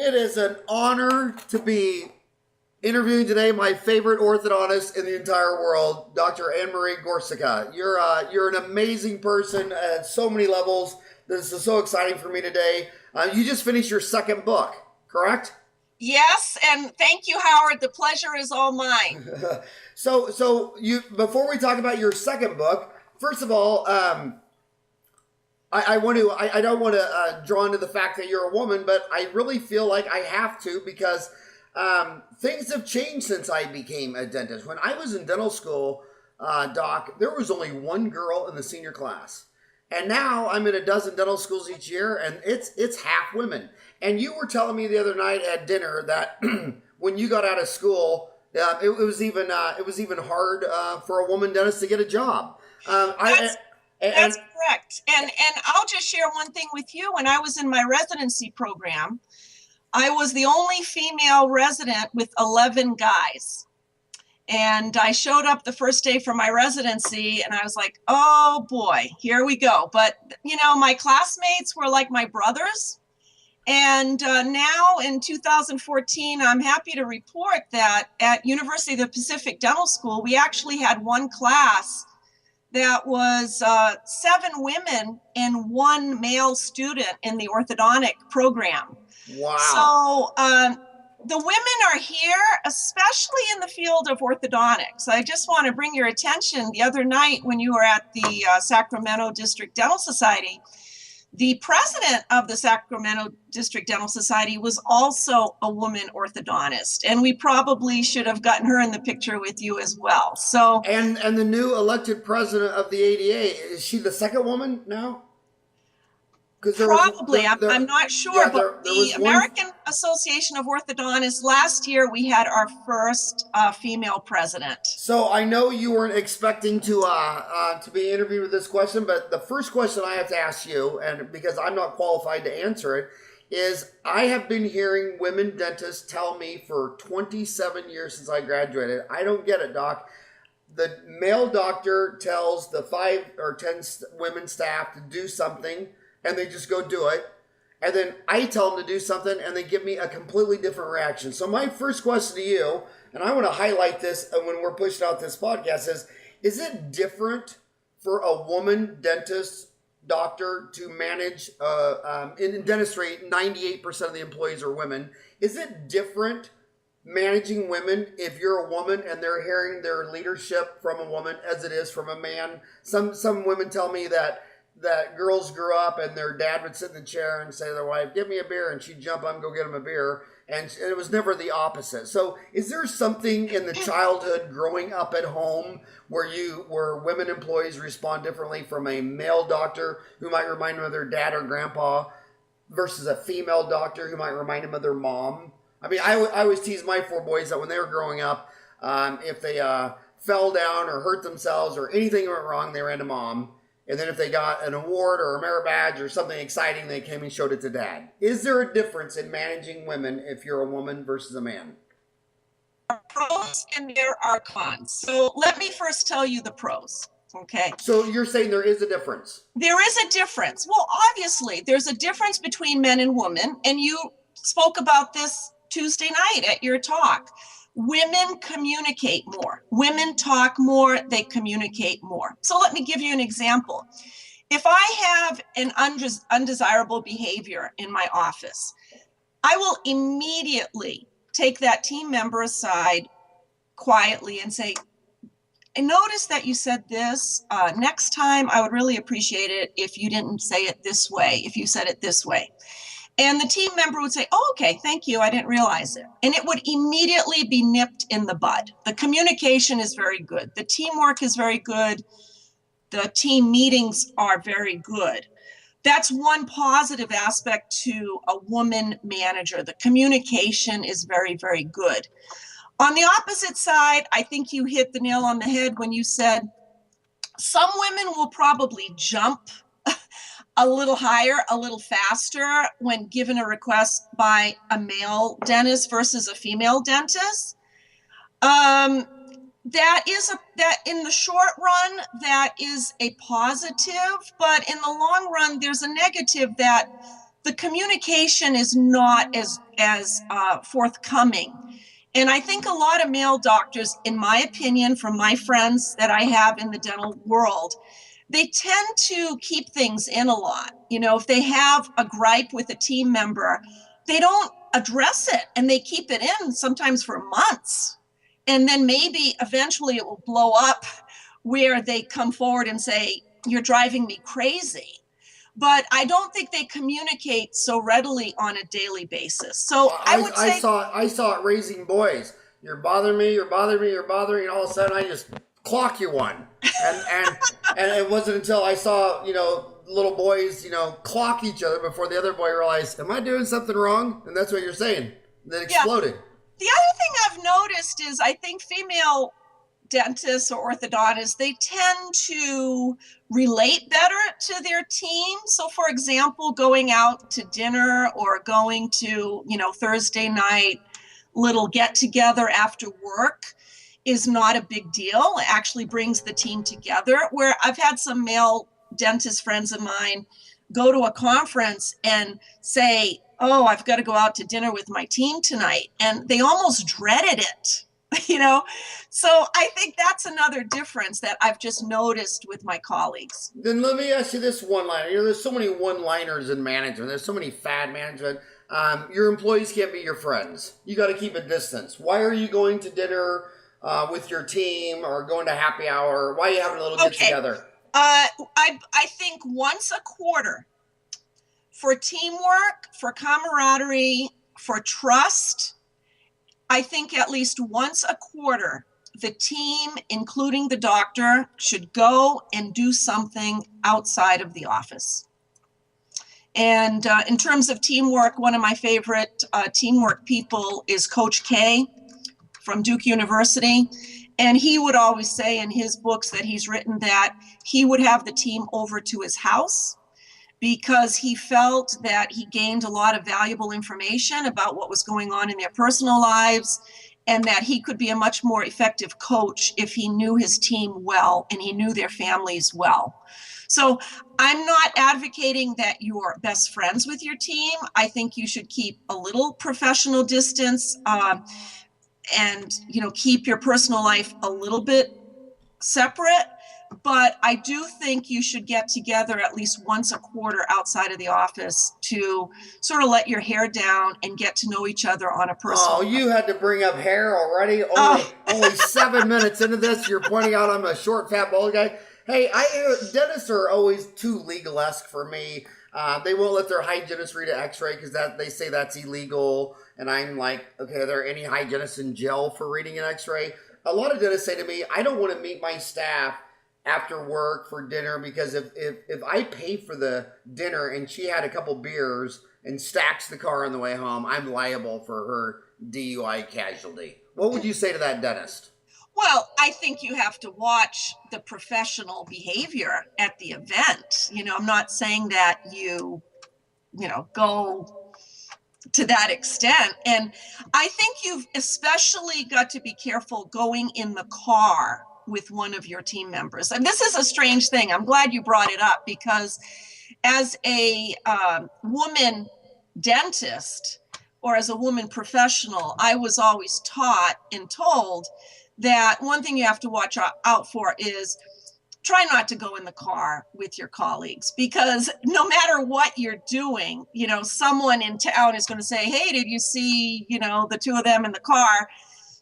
It is an honor to be interviewing today my favorite orthodontist in the entire world, Dr. Anne-Marie Gorczyca. You're an amazing person at so many levels. This is so exciting for me today. You just finished your second book, correct? Yes, and thank you, Howard. The pleasure is all mine. So you before we talk about your second book, first of all, I don't want to draw into the fact that you're a woman, but I really feel like I have to because things have changed since I became a dentist. When I was in dental school, Doc, there was only one girl in the senior class. And now I'm in a dozen dental schools each year, and it's half women. And you were telling me the other night at dinner that when you got out of school, it was even hard for a woman dentist to get a job. That's correct. And I'll just share one thing with you. When I was in my residency program, I was the only female resident with 11 guys. And I showed up the first day for my residency and I was like, oh boy, here we go. But, my classmates were like my brothers. And now in 2014, I'm happy to report that at University of the Pacific Dental School, we actually had one class that was 7 women and 1 male student in the orthodontic program. Wow. So the women are here, especially in the field of orthodontics. I just want to bring your attention the other night when you were at the Sacramento District Dental Society. The president of the Sacramento District Dental Society was also a woman orthodontist, and we probably should have gotten her in the picture with you as well. So, and the new elected president of the ADA, is she the second woman now? Probably, I'm not sure, but the American Association of Orthodontists, last year we had our first female president. So I know you weren't expecting to be interviewed with this question, but the first question I have to ask you, and because I'm not qualified to answer it, is I have been hearing women dentists tell me for 27 years since I graduated, I don't get it, Doc. The male doctor tells the 5 or 10 women staff to do something, and they just go do it. And then I tell them to do something, and they give me a completely different reaction. So my first question to you, and I want to highlight this when we're pushing out this podcast, is it different for a woman dentist doctor to manage, in dentistry, 98% of the employees are women. Is it different managing women if you're a woman and they're hearing their leadership from a woman as it is from a man? Some women tell me that girls grew up and their dad would sit in the chair and say to their wife, give me a beer, and she'd jump up and go get him a beer. And it was never the opposite. So is there something in the childhood growing up at home where women employees respond differently from a male doctor who might remind them of their dad or grandpa versus a female doctor who might remind them of their mom? I mean, I always tease my 4 boys that when they were growing up, if they fell down or hurt themselves or anything went wrong, they ran to mom. And then if they got an award or a merit badge or something exciting, they came and showed it to dad. Is there a difference in managing women if you're a woman versus a man? There are pros and there are cons. So let me first tell you the pros. Okay. So you're saying there is a difference? There is a difference. Well, obviously, there's a difference between men and women. And you spoke about this Tuesday night at your talk. Women communicate more. Women talk more, they communicate more. So let me give you an example. If I have an undesirable behavior in my office, I will immediately take that team member aside quietly and say, I noticed that you said this. Next time, I would really appreciate it if you didn't say it this way, if you said it this way. And the team member would say, oh, okay, thank you. I didn't realize it. And it would immediately be nipped in the bud. The communication is very good. The teamwork is very good. The team meetings are very good. That's one positive aspect to a woman manager. The communication is very, very good. On the opposite side, I think you hit the nail on the head when you said some women will probably jump a little higher, a little faster when given a request by a male dentist versus a female dentist. That in the short run, that is a positive, but in the long run, there's a negative that the communication is not as forthcoming. And I think a lot of male doctors, in my opinion, from my friends that I have in the dental world, they tend to keep things in a lot. If they have a gripe with a team member, they don't address it and they keep it in sometimes for months. And then maybe eventually it will blow up where they come forward and say, "You're driving me crazy." But I don't think they communicate so readily on a daily basis. So I would say I saw it raising boys. You're bothering me. You're bothering me. You're bothering me. And all of a sudden, I just clock you one. And it wasn't until I saw little boys clock each other before the other boy realized, am I doing something wrong? And that's what you're saying. That exploded. Yeah. The other thing I've noticed is I think female dentists or orthodontists, they tend to relate better to their team. So for example, going out to dinner or going to, Thursday night little get together after work is not a big deal. It actually brings the team together. Where I've had some male dentist friends of mine go to a conference and say, "Oh, I've got to go out to dinner with my team tonight." And they almost dreaded it. So I think that's another difference that I've just noticed with my colleagues. Then let me ask you this one-liner. There's so many one-liners in management. There's so many fad management. Your employees can't be your friends. You got to keep a distance. Why are you going to dinner with your team or going to happy hour? Why are you having a little get together? I think once a quarter for teamwork, for camaraderie, for trust. I think at least once a quarter, the team, including the doctor, should go and do something outside of the office. And in terms of teamwork, one of my favorite teamwork people is Coach K from Duke University. And he would always say in his books that he's written that he would have the team over to his house because he felt that he gained a lot of valuable information about what was going on in their personal lives, and that he could be a much more effective coach if he knew his team well and he knew their families well. So I'm not advocating that you're best friends with your team. I think you should keep a little professional distance and keep your personal life a little bit separate. But I do think you should get together at least once a quarter outside of the office to sort of let your hair down and get to know each other on a personal level. You had to bring up hair already? Only 7 minutes into this, you're pointing out I'm a short, fat, bald guy. Hey, dentists are always too legal-esque for me. They won't let their hygienist read an x-ray because they say that's illegal. And I'm like, okay, are there any hygienists in jail for reading an x-ray? A lot of dentists say to me, I don't want to meet my staff after work for dinner because if I pay for the dinner and she had a couple beers and stacks the car on the way home, I'm liable for her DUI casualty. What would you say to that dentist? Well, I think you have to watch the professional behavior at the event. I'm not saying that you go to that extent. And I think you've especially got to be careful going in the car with one of your team members. And this is a strange thing. I'm glad you brought it up because as a woman dentist or as a woman professional, I was always taught and told that one thing you have to watch out for is try not to go in the car with your colleagues, because no matter what you're doing, someone in town is going to say, "Hey, did you see, the two of them in the car?"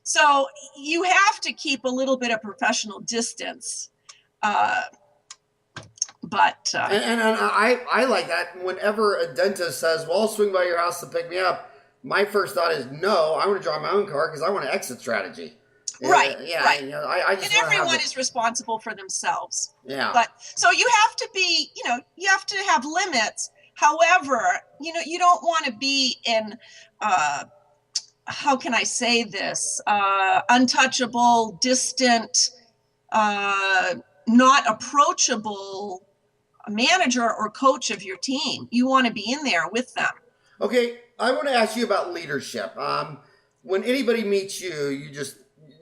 So you have to keep a little bit of professional distance. And I like that. Whenever a dentist says, "Well, I'll swing by your house to pick me up," my first thought is, no, I want to drive my own car because I want an exit strategy. Right. Yeah. Right. I just and everyone is responsible for themselves. Yeah. But so you have to be, you have to have limits. However, you don't want to be in, how can I say this? Untouchable, distant, not approachable manager or coach of your team. You want to be in there with them. Okay. I want to ask you about leadership. When anybody meets you,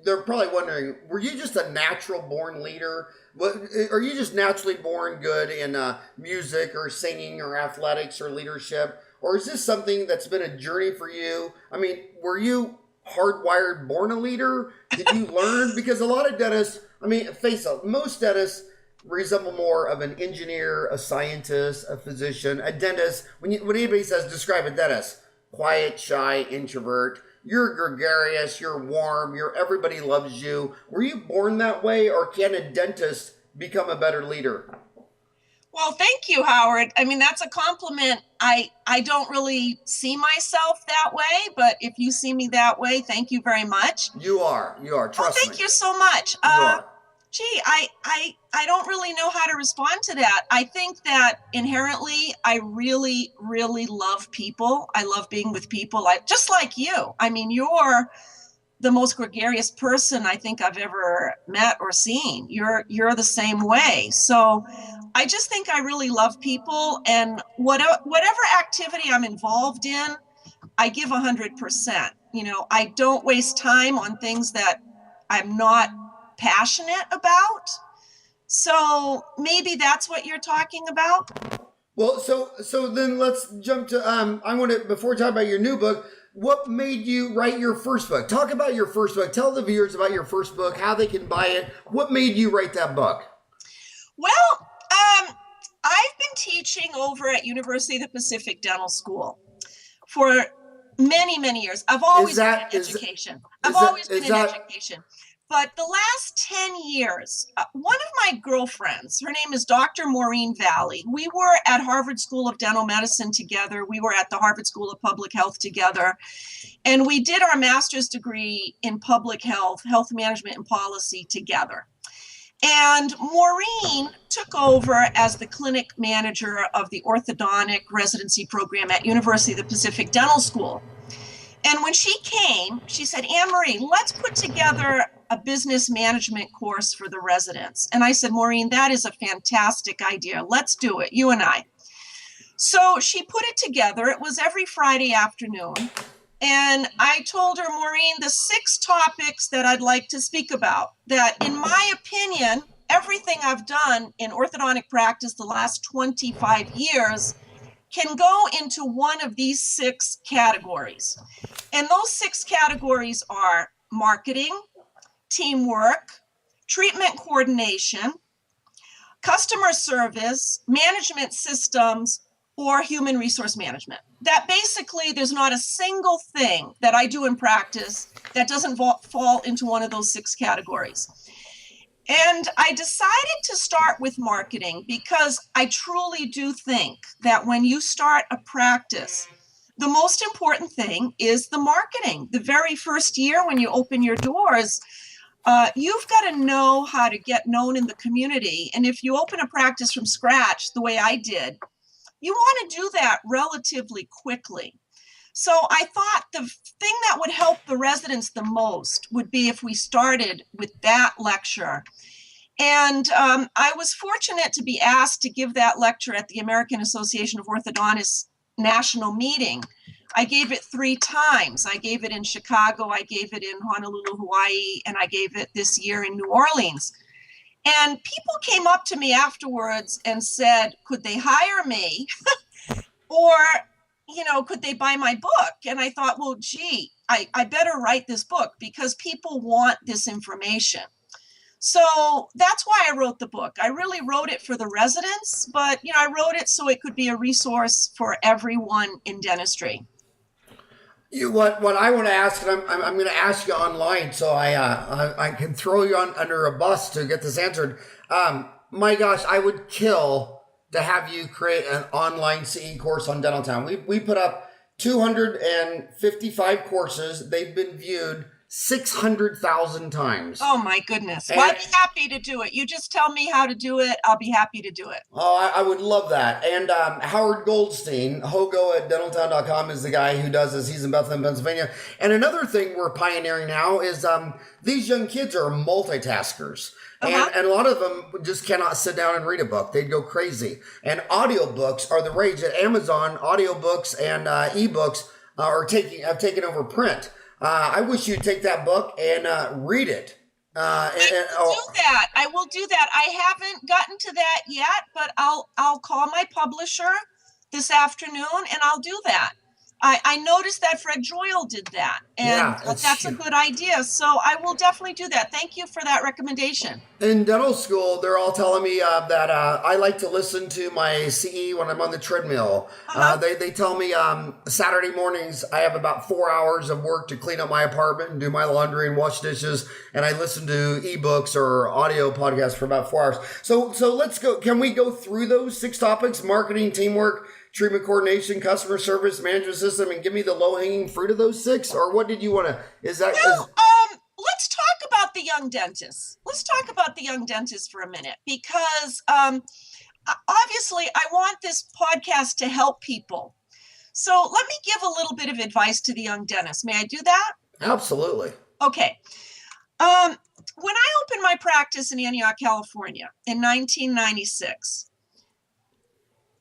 they're probably wondering, were you just a natural born leader? Are you just naturally born good in music or singing or athletics or leadership? or is this something that's been a journey for you? I mean, were you hardwired, born a leader? Did you learn? Because a lot of dentists, I mean, face it, most dentists resemble more of an engineer, a scientist, a physician, a dentist. When anybody says describe a dentist, quiet, shy, introvert. You're gregarious, you're warm, everybody loves you. Were you born that way, or can a dentist become a better leader? Well, thank you, Howard. I mean, that's a compliment. I don't really see myself that way, but if you see me that way, thank you very much. You are. Well, Trust me. thank you so much. You are. Gee, I don't really know how to respond to that. I think that inherently, I really, really love people. I love being with people. Just like you. I mean, you're the most gregarious person I think I've ever met or seen. You're the same way. So I just think I really love people, and whatever activity I'm involved in, I give 100%. You know, I don't waste time on things that I'm not passionate about. So maybe that's what you're talking about. Well, so then let's jump to I want to, before we talk about your new book, what made you write your first book? Talk about your first book. Tell the viewers about your first book, how they can buy it. What made you write that book? Well, I've been teaching over at University of the Pacific Dental School for many, many years. I've always been in education. But the last 10 years, one of my girlfriends, her name is Dr. Maureen Valley. We were at Harvard School of Dental Medicine together. We were at the Harvard School of Public Health together. And we did our master's degree in public health, health management and policy together. And Maureen took over as the clinic manager of the orthodontic residency program at University of the Pacific Dental School. And when she came, she said, Anne-Marie, let's put together a business management course for the residents. And I said, Maureen, that is a fantastic idea. Let's do it, you and I. So she put it together. It was every Friday afternoon. And I told her, Maureen, the 6 topics that I'd like to speak about, that in my opinion, everything I've done in orthodontic practice the last 25 years can go into one of these 6 categories. And those 6 categories are marketing, teamwork, treatment coordination, customer service, management systems, or human resource management. That basically there's not a single thing that I do in practice that doesn't fall into one of those 6 categories. And I decided to start with marketing because I truly do think that when you start a practice, the most important thing is the marketing. The very first year when you open your doors, you've got to know how to get known in the community. And if you open a practice from scratch, the way I did, you want to do that relatively quickly. So I thought the thing that would help the residents the most would be if we started with that lecture. And I was fortunate to be asked to give that lecture at the American Association of Orthodontists national meeting. I gave it 3 times. I gave it in Chicago, I gave it in Honolulu, Hawaii, and I gave it this year in New Orleans. And people came up to me afterwards and said, could they hire me? Or, you know, could they buy my book? And I thought, well, gee, I better write this book because people want this information. So that's why I wrote the book. I really wrote it for the residents, but, you know, I wrote it so it could be a resource for everyone in dentistry. What I want to ask, and I'm going to ask you online, so I can throw you under a bus to get this answered. My gosh, I would kill to have you create an online CE course on Dental Town. We put up 255 courses. They've been viewed 600,000 times. Oh my goodness. Well, I'd be happy to do it. You just tell me how to do it. I'll be happy to do it. Oh, I would love that. And Howard Goldstein, Hogo at dentaltown.com, is the guy who does this. He's in Bethlehem, Pennsylvania. And another thing we're pioneering now is these young kids are multitaskers. And a lot of them just cannot sit down and read a book. They'd go crazy. And audiobooks are the rage. At Amazon, audiobooks and ebooks have taken over print. I wish you'd take that book and read it. I will do that. I haven't gotten to that yet, but I'll call my publisher this afternoon, and I'll do that. I noticed that Fred Joyal did that, and Yeah, it's that's a good idea. So I will definitely do that. Thank you for that recommendation. in dental school. They're all telling me that I like to listen to my CE when I'm on the treadmill. Uh-huh. They tell me Saturday mornings I have about 4 hours of work to clean up my apartment and do my laundry and wash dishes, and I listen to ebooks or audio podcasts for about 4 hours. So let's go. Can we go through those 6 topics: marketing, teamwork, treatment coordination, customer service, management system, and give me the low hanging fruit of those 6? Or what did you want to? Is that? Well, let's talk about the young dentist. Let's talk about the young dentist for a minute, because obviously I want this podcast to help people. So let me give a little bit of advice to the young dentist. May I do that? Absolutely. Okay. When I opened my practice in Antioch, California in 1996,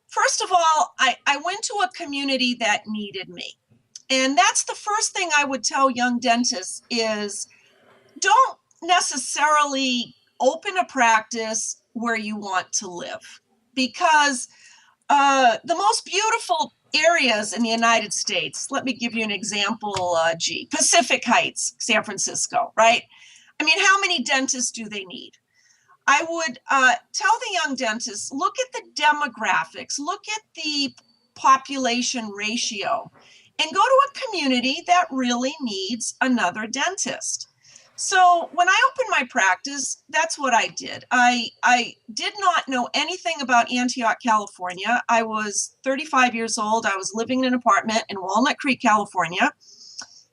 first of all, I went to a community that needed me. And that's the first thing I would tell young dentists is don't necessarily open a practice where you want to live, because the most beautiful areas in the United States, let me give you an example, Pacific Heights, San Francisco, right? I mean, how many dentists do they need? I would tell the young dentists, look at the demographics, look at the population ratio, and go to a community that really needs another dentist. So when I opened my practice, that's what I did. I did not know anything about Antioch, California. I was 35 years old. I was living in an apartment in Walnut Creek, California.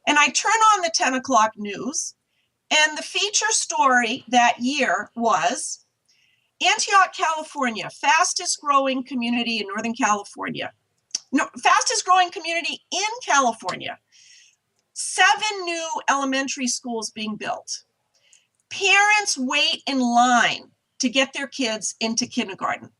And I turned on the 10 o'clock news. And the feature story that year was Antioch, California, fastest growing community in Northern California. No, fastest growing community in California. 7 new elementary schools being built. Parents wait in line to get their kids into kindergarten.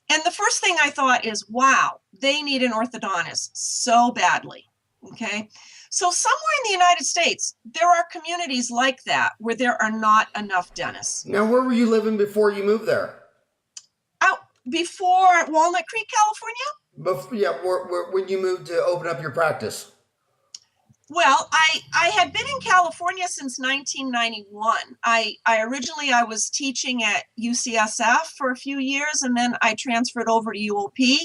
And the first thing I thought is, wow, they need an orthodontist so badly. Okay. So somewhere in the United States, there are communities like that where there are not enough dentists. Now, where were you living before you moved there? Out before Walnut Creek, California? When you moved to open up your practice. Well, I had been in California since 1991. I originally was teaching at UCSF for a few years, and then I transferred over to UOP.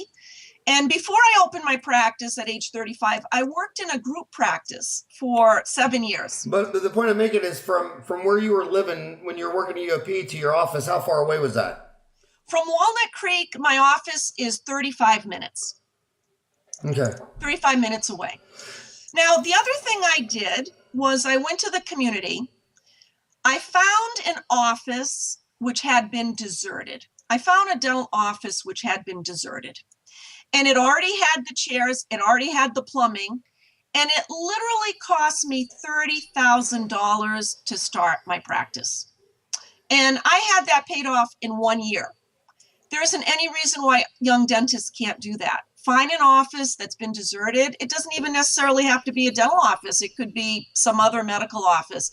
And before I opened my practice at age 35, I worked in a group practice for 7 years. But the point I'm making is from where you were living when you were working at UOP to your office, how far away was that? From Walnut Creek, my office is 35 minutes. Okay. 35 minutes away. Now, the other thing I did was I went to the community. I found an office which had been deserted. I found a dental office which had been deserted. And it already had the chairs, it already had the plumbing, and it literally cost me $30,000 to start my practice. And I had that paid off in 1 year. There isn't any reason why young dentists can't do that. Find an office that's been deserted. It doesn't even necessarily have to be a dental office. It could be some other medical office.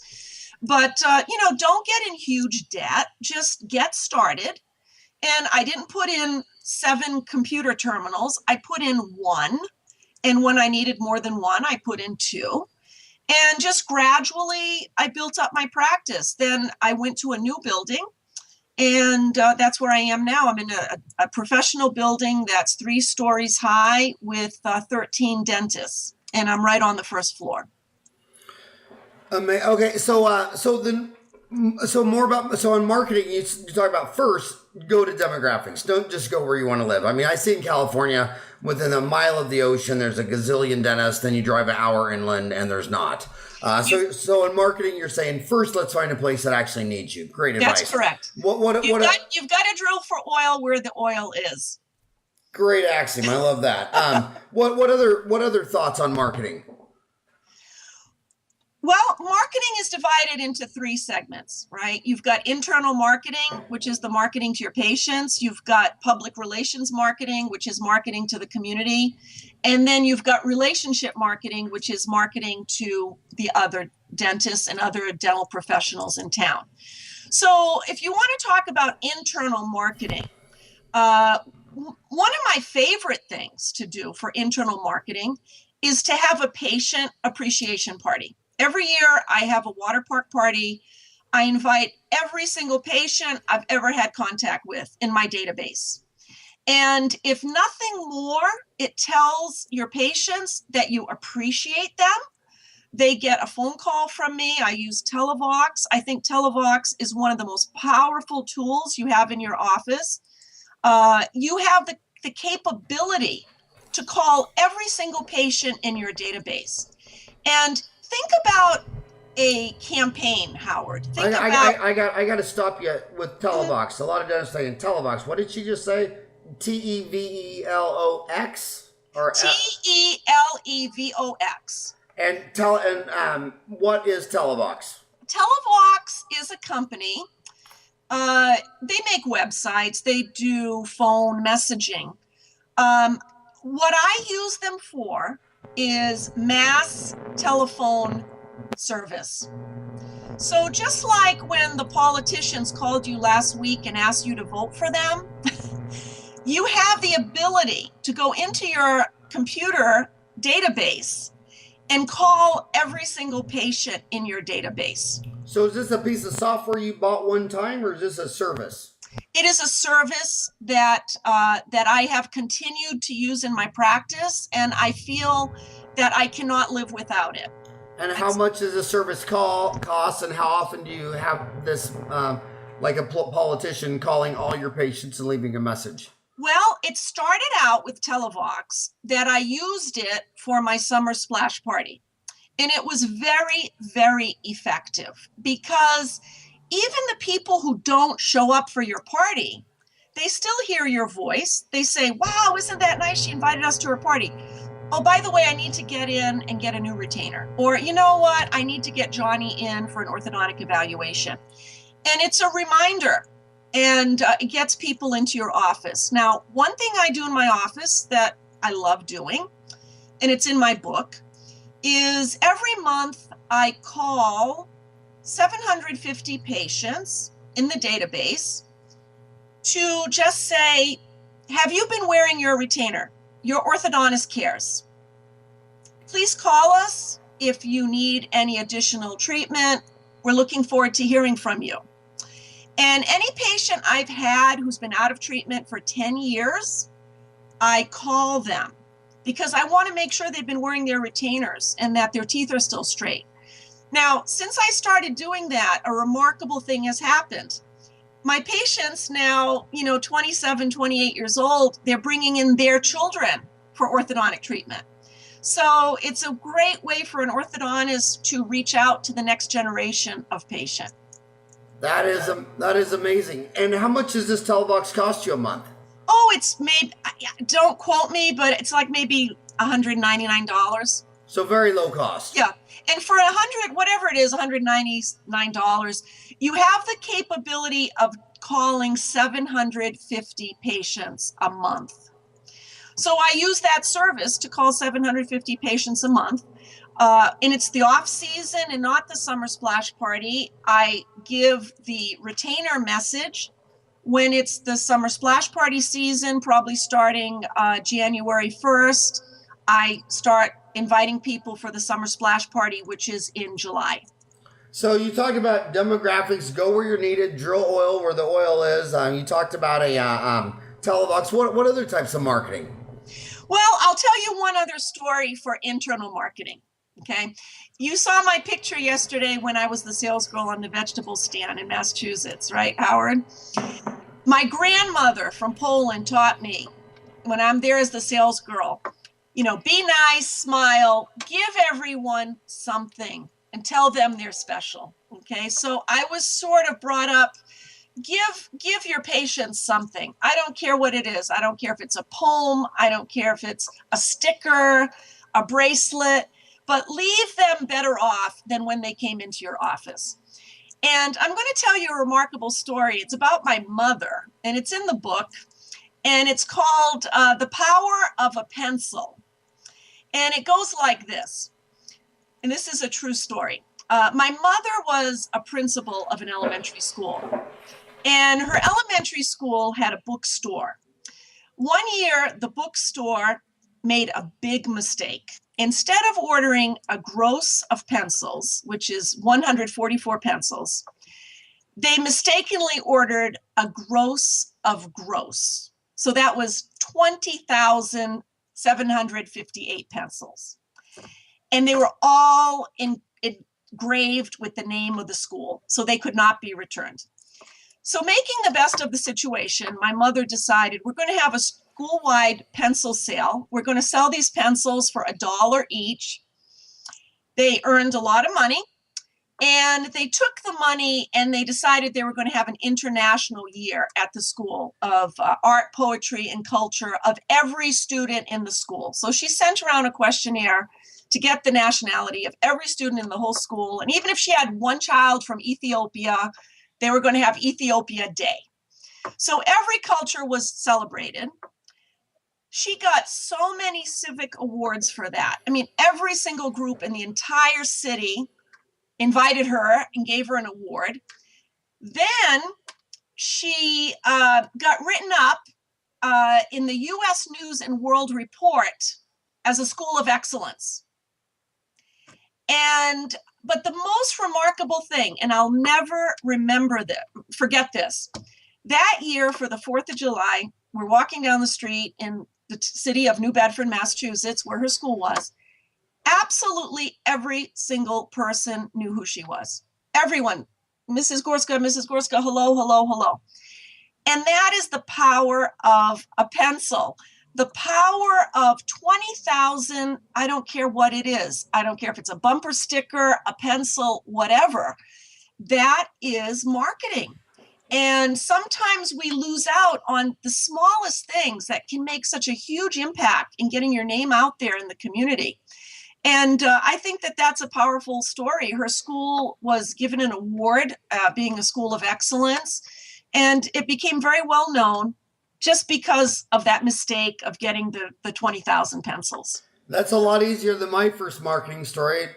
But, don't get in huge debt. Just get started. And I didn't put in 7 computer terminals. I put in 1. And when I needed more than 1, I put in 2. And just gradually, I built up my practice. Then I went to a new building. And that's where I am now. I'm in a professional building that's 3 stories high with 13 dentists. And I'm right on the first floor. Okay, so in marketing, you talk about first go to demographics. Don't just go where you want to live. I mean, I see in California within a mile of the ocean, there's a gazillion dentists. Then you drive an hour inland, and there's not. So in marketing, you're saying first, let's find a place that actually needs you. Great advice. That's correct. You've got to drill for oil where the oil is. Great axiom. I love that. What other thoughts on marketing? Well, marketing is divided into 3 segments, right? You've got internal marketing, which is the marketing to your patients. You've got public relations marketing, which is marketing to the community. And then you've got relationship marketing, which is marketing to the other dentists and other dental professionals in town. So if you want to talk about internal marketing, one of my favorite things to do for internal marketing is to have a patient appreciation party. Every year I have a water park party. I invite every single patient I've ever had contact with in my database. And if nothing more, it tells your patients that you appreciate them. They get a phone call from me. I use Televox. I think Televox is one of the most powerful tools you have in your office. You have the capability to call every single patient in your database. And think about a campaign, Howard. I got to stop you with Televox. A lot of dentists saying Televox. What did she just say? Tevelox or Televox. And what is Televox? Televox is a company. They make websites. They do phone messaging. What I use them for is mass telephone service. So just like when the politicians called you last week and asked you to vote for them, you have the ability to go into your computer database and call every single patient in your database. So is this a piece of software you bought one time, or is this a service? It is a service that I have continued to use in my practice, and I feel that I cannot live without it. And how much does a service cost, and how often do you have this, like a politician calling all your patients and leaving a message? Well, it started out with Televox that I used it for my summer splash party. And it was very, very effective because even the people who don't show up for your party, they still hear your voice. They say, wow, isn't that nice? She invited us to her party. Oh, by the way, I need to get in and get a new retainer. Or, you know what? I need to get Johnny in for an orthodontic evaluation. And it's a reminder. And it gets people into your office. Now, one thing I do in my office that I love doing, and it's in my book, is every month I call 750 patients in the database to just say, have you been wearing your retainer? Your orthodontist cares. Please call us if you need any additional treatment. We're looking forward to hearing from you. And any patient I've had who's been out of treatment for 10 years, I call them because I want to make sure they've been wearing their retainers and that their teeth are still straight. Now, since I started doing that, a remarkable thing has happened. My patients now, 27, 28 years old, they're bringing in their children for orthodontic treatment. So it's a great way for an orthodontist to reach out to the next generation of patient. That is amazing. And how much does this Televox cost you a month? Oh, it's maybe, don't quote me, but it's like maybe $199. So very low cost. Yeah. And for $199, you have the capability of calling 750 patients a month. So I use that service to call 750 patients a month. And it's the off season and not the summer splash party. I give the retainer message when it's the summer splash party season, probably starting January 1st. I start inviting people for the summer splash party, which is in July. So you talked about demographics, go where you're needed, drill oil where the oil is. You talked about a Televox. What other types of marketing? Well, I'll tell you one other story for internal marketing. Okay. You saw my picture yesterday when I was the sales girl on the vegetable stand in Massachusetts, right, Howard? My grandmother from Poland taught me when I'm there as the sales girl, be nice, smile, give everyone something and tell them they're special. Okay. So I was sort of brought up, give your patients something. I don't care what it is. I don't care if it's a poem. I don't care if it's a sticker, a bracelet. But leave them better off than when they came into your office. And I'm going to tell you a remarkable story. It's about my mother, and it's in the book, and it's called The Power of a Pencil. And it goes like this, and this is a true story. My mother was a principal of an elementary school, and her elementary school had a bookstore. One year, the bookstore made a big mistake. Instead of ordering a gross of pencils, which is 144 pencils, they mistakenly ordered a gross of gross. So that was 20,758 pencils. And they were all engraved with the name of the school, so they could not be returned. So making the best of the situation, my mother decided we're going to have a school-wide pencil sale. We're going to sell these pencils for $1 each. They earned a lot of money, and they took the money and they decided they were going to have an international year at the school of art, poetry, and culture of every student in the school. So she sent around a questionnaire to get the nationality of every student in the whole school. And even if she had one child from Ethiopia, they were going to have Ethiopia Day. So every culture was celebrated. She got so many civic awards for that. I mean, every single group in the entire city invited her and gave her an award. Then she got written up in the US News and World Report as a school of excellence. But the most remarkable thing, and I'll never forget this, that year for the 4th of July, we're walking down the street in the city of New Bedford, Massachusetts, where her school was. Absolutely every single person knew who she was. Everyone, Mrs. Gorczyca, hello, hello, hello. And that is the power of a pencil. The power of 20,000, I don't care what it is. I don't care if it's a bumper sticker, a pencil, whatever. That is marketing. And sometimes we lose out on the smallest things that can make such a huge impact in getting your name out there in the community. And I think that that's a powerful story. Her school was given an award, being a school of excellence, and it became very well known just because of that mistake of getting the 20,000 pencils. That's a lot easier than my first marketing story.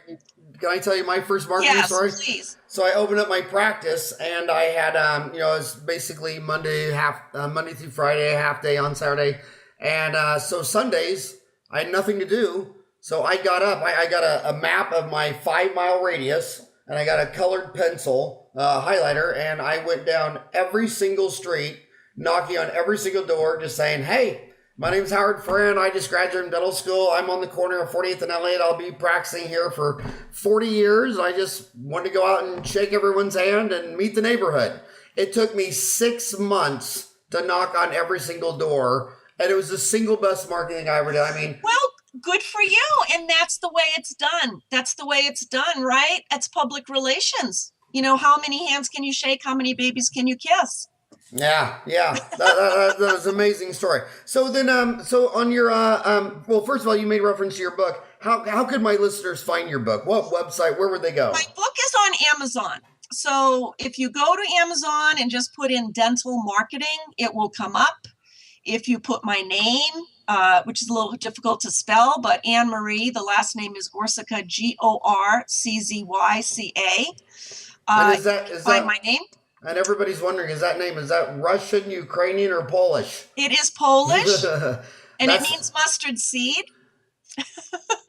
Can I tell you my first marketing story? Yes, please. So I opened up my practice, and I had, it was basically Monday through Friday, a half day on Saturday. And so Sundays, I had nothing to do. So I got up, I got a map of my 5-mile radius, and I got a colored pencil highlighter, and I went down every single street, knocking on every single door, just saying, hey, my name's Howard Friend. I just graduated from dental school. I'm on the corner of 48th and Elliott. I'll be practicing here for 40 years. I just wanted to go out and shake everyone's hand and meet the neighborhood. It took me 6 months to knock on every single door, and it was the single best marketing I ever did. I mean, well, good for you. And that's the way it's done. That's the way it's done, right? That's public relations. You know, how many hands can you shake? How many babies can you kiss? Yeah. That was an amazing story. So then, so on your, well, first of all, you made reference to your book. How could my listeners find your book? What website? Where would they go? My book is on Amazon. So if you go to Amazon and just put in dental marketing, it will come up. If you put my name, which is a little difficult to spell, but Anne Marie, the last name is Gorczyca, Gorczyca. And is that find my name. And everybody's wondering, is that Russian, Ukrainian, or Polish? It is Polish, and it means mustard seed.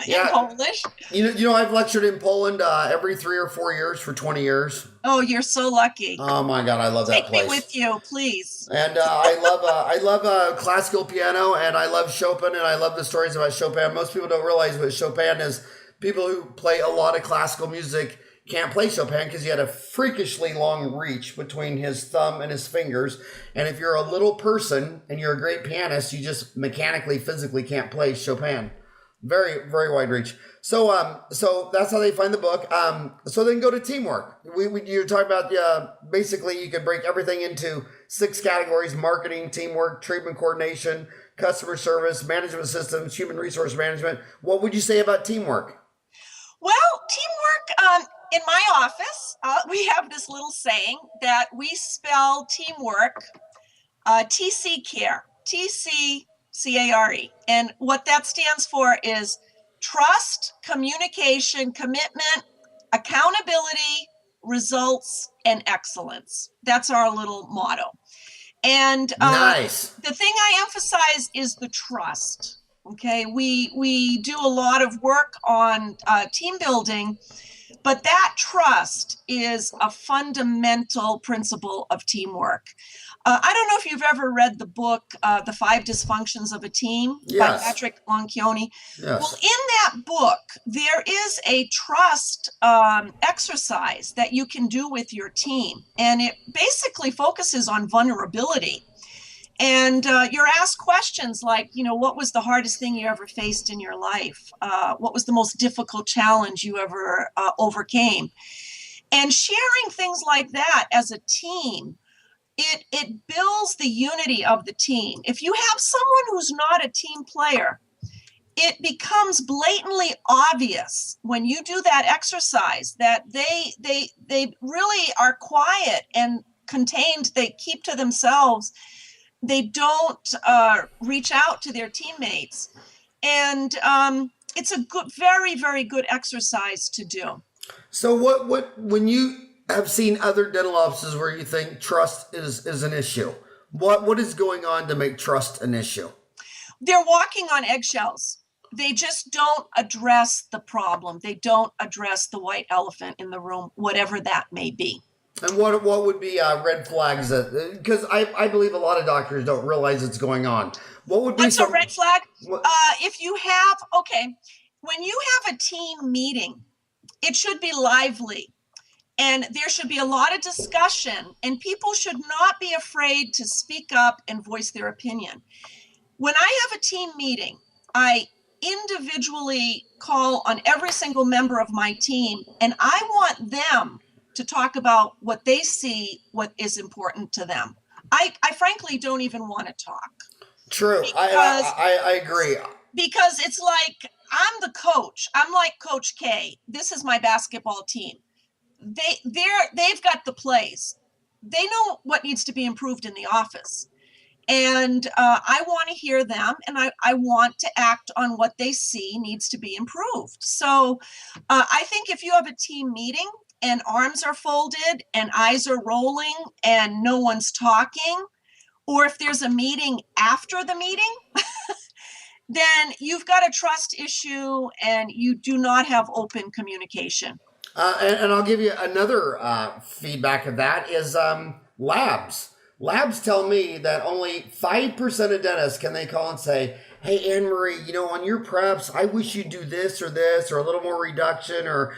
In Polish. You know, I've lectured in Poland every 3 or 4 years for 20 years. Oh, you're so lucky. Oh my God, I love that place. Take me with you, please. And I love classical piano, and I love Chopin, and I love the stories about Chopin. Most people don't realize what Chopin is. People who play a lot of classical music can't play Chopin because he had a freakishly long reach between his thumb and his fingers. And if you're a little person and you're a great pianist, you just mechanically, physically can't play Chopin. Very, very wide reach. So that's how they find the book. So then go to teamwork. You're talking about, basically you could break everything into 6 categories: marketing, teamwork, treatment coordination, customer service, management systems, human resource management. What would you say about teamwork? Well, teamwork, in my office, we have this little saying that we spell teamwork, TC care, TCCARE. And what that stands for is trust, communication, commitment, accountability, results, and excellence. That's our little motto. And Nice. the thing I emphasize is the trust. Okay, we do a lot of work on team building, but that trust is a fundamental principle of teamwork. I don't know if you've ever read the book, The Five Dysfunctions of a Team by Yes. Patrick Lencioni. Yes. Well, in that book, there is a trust exercise that you can do with your team. And it basically focuses on vulnerability. And you're asked questions like, what was the hardest thing you ever faced in your life? What was the most difficult challenge you ever overcame? And sharing things like that as a team, it builds the unity of the team. If you have someone who's not a team player, it becomes blatantly obvious when you do that exercise that they really are quiet and contained. They keep to themselves. They don't reach out to their teammates. And it's a good, very, very good exercise to do. So when you have seen other dental offices where you think trust is an issue, what is going on to make trust an issue? They're walking on eggshells. They just don't address the problem. They don't address the white elephant in the room, whatever that may be. And what would be red flags? Because I believe a lot of doctors don't realize it's going on. What would be What's a red flag? What, If you have, when you have a team meeting, it should be lively. And there should be a lot of discussion, and people should not be afraid to speak up and voice their opinion. When I have a team meeting, I individually call on every single member of my team, and I want them to talk about what they see, what is important to them. I frankly don't even want to talk. True. I agree. Because it's like, I'm the coach. I'm like Coach K. This is my basketball team. They've got the plays. They know what needs to be improved in the office. And I want to hear them, and I want to act on what they see needs to be improved. So I think if you have a team meeting and arms are folded and eyes are rolling and no one's talking, or if there's a meeting after the meeting, then you've got a trust issue and you do not have open communication. And I'll give you another feedback of that is labs. Labs tell me that only 5% of dentists can they call and say, hey, Anne Marie, on your preps, I wish you'd do this or a little more reduction. Or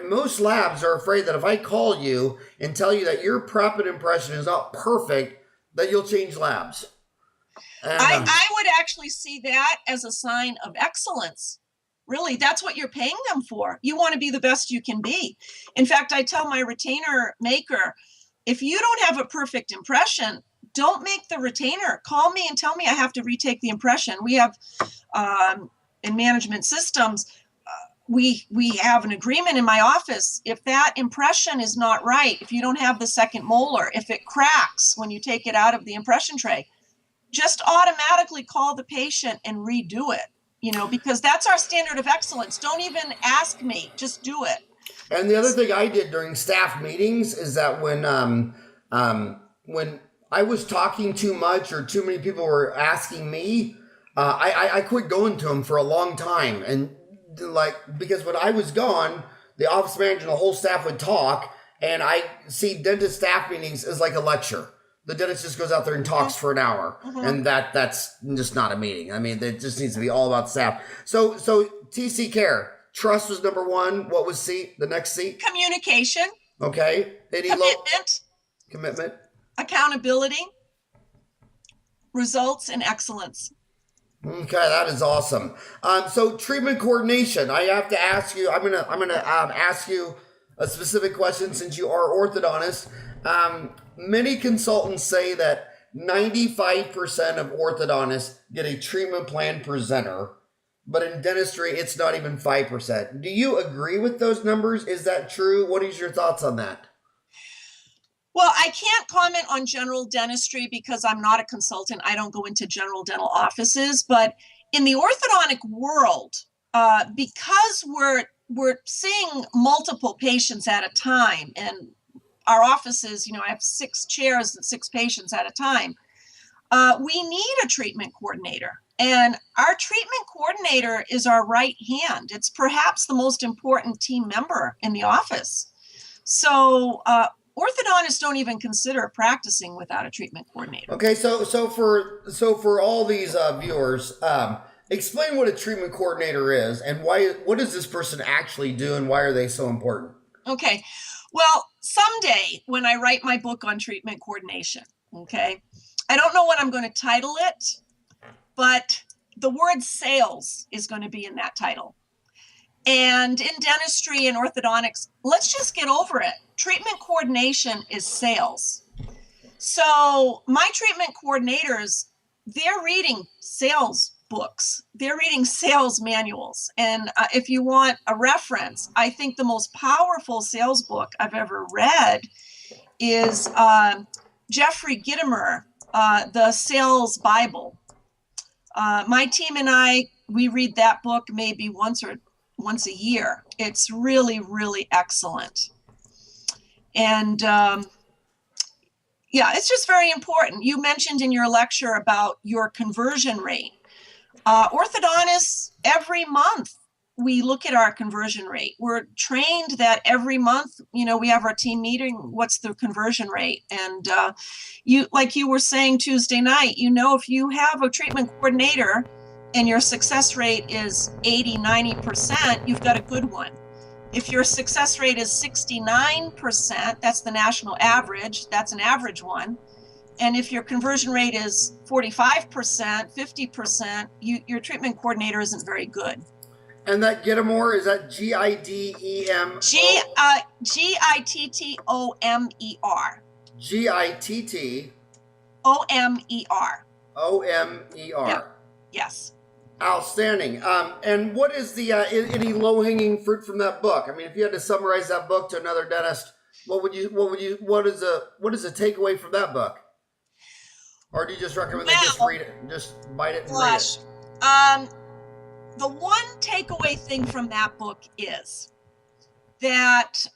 most labs are afraid that if I call you and tell you that your prep and impression is not perfect, that you'll change labs. And, I would actually see that as a sign of excellence. Really, that's what you're paying them for. You want to be the best you can be. In fact, I tell my retainer maker, if you don't have a perfect impression, don't make the retainer. Call me and tell me I have to retake the impression. We have, in management systems, we have an agreement in my office. If that impression is not right, if you don't have the second molar, if it cracks when you take it out of the impression tray, just automatically call the patient and redo it, because that's our standard of excellence. Don't even ask me, just do it. And the other thing I did during staff meetings is that when I was talking too much or too many people were asking me, I quit going to them for a long time. And because when I was gone, the office manager and the whole staff would talk, and I see dentist staff meetings as like a lecture. The dentist just goes out there and talks for an hour, and that's just not a meeting. I mean, it just needs to be all about staff. So TC Care. Trust was number one. What was C? The next C? Communication. Okay. Commitment. Accountability. Results and excellence. Okay, that is awesome. So treatment coordination. I have to ask you. I'm gonna ask you a specific question since you are orthodontist. Many consultants say that 95% of orthodontists get a treatment plan presenter. But in dentistry, it's not even 5%. Do you agree with those numbers? Is that true? What is your thoughts on that? Well, I can't comment on general dentistry because I'm not a consultant. I don't go into general dental offices. But in the orthodontic world, because we're seeing multiple patients at a time, and our offices, I have 6 chairs and 6 patients at a time. We need a treatment coordinator. And our treatment coordinator is our right hand. It's perhaps the most important team member in the office. So orthodontists don't even consider practicing without a treatment coordinator. Okay, so for all these viewers, explain what a treatment coordinator is and what does this person actually do and why are they so important? Okay, well, someday when I write my book on treatment coordination, okay, I don't know what I'm going to title it, but the word sales is going to be in that title. And in dentistry and orthodontics, let's just get over it. Treatment coordination is sales. So my treatment coordinators, they're reading sales books. They're reading sales manuals. And if you want a reference, I think the most powerful sales book I've ever read is Jeffrey Gitomer, The Sales Bible. My team and I, we read that book maybe once a year. It's really, really excellent. And yeah, it's just very important. You mentioned in your lecture about your conversion rate. Orthodontists, every month, we look at our conversion rate. We're trained that every month, we have our team meeting, what's the conversion rate? And like you were saying Tuesday night, if you have a treatment coordinator and your success rate is 80, 90%, you've got a good one. If your success rate is 69%, that's the national average, that's an average one. And if your conversion rate is 45%, 50%, your treatment coordinator isn't very good. And that Gitomer, is that Gidem? Gittomer. Gitt. Omer. Omer. Yep. Yes. Outstanding. And what is the any low-hanging fruit from that book? I mean, if you had to summarize that book to another dentist, what is the takeaway from that book? Or do you just recommend they just read it, just bite it and read it? The one takeaway thing from that book is that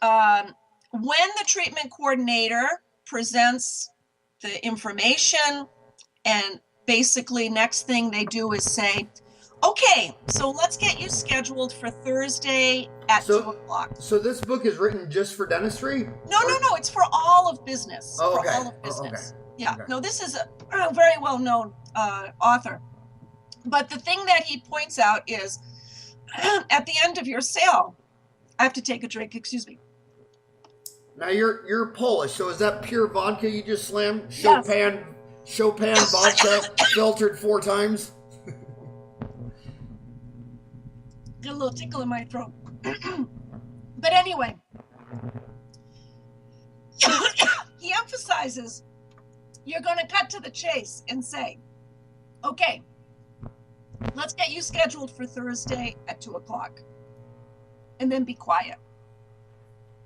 when the treatment coordinator presents the information, and basically next thing they do is say, okay, so let's get you scheduled for Thursday at 2 o'clock. So this book is written just for dentistry? No, it's for all of business. Oh, okay. For all of business. Okay. Yeah, Okay. no, this is a very well-known author. But the thing that he points out is at the end of your sale, I have to take a drink, excuse me. Now you're Polish, so is that pure vodka you just slammed? Yes. Chopin vodka filtered 4 times? Got a little tickle in my throat. But anyway, he emphasizes you're going to cut to the chase and say, okay, let's get you scheduled for Thursday at 2 o'clock. And then be quiet.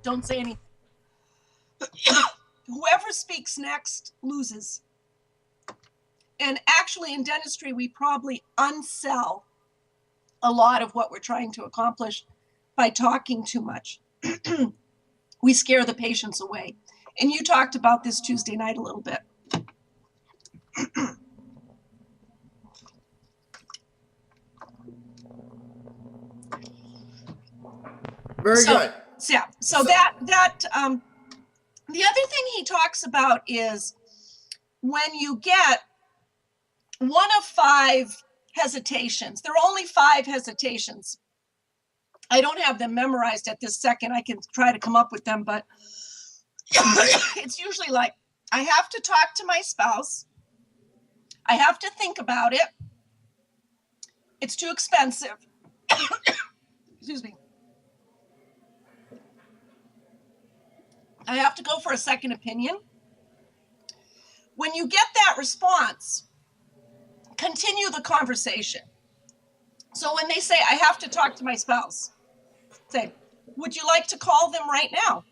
Don't say anything. Whoever speaks next loses. And actually in dentistry, we probably unsell a lot of what we're trying to accomplish by talking too much. We scare the patients away. And you talked about this Tuesday night a little bit. Very good. Yeah. So that the other thing he talks about is when you get 1 of 5 hesitations. There are only 5 hesitations. I don't have them memorized at this second. I can try to come up with them, but it's usually like, I have to talk to my spouse. I have to think about it. It's too expensive. Excuse me. I have to go for a second opinion. When you get that response, continue the conversation. So when they say, I have to talk to my spouse, say, would you like to call them right now?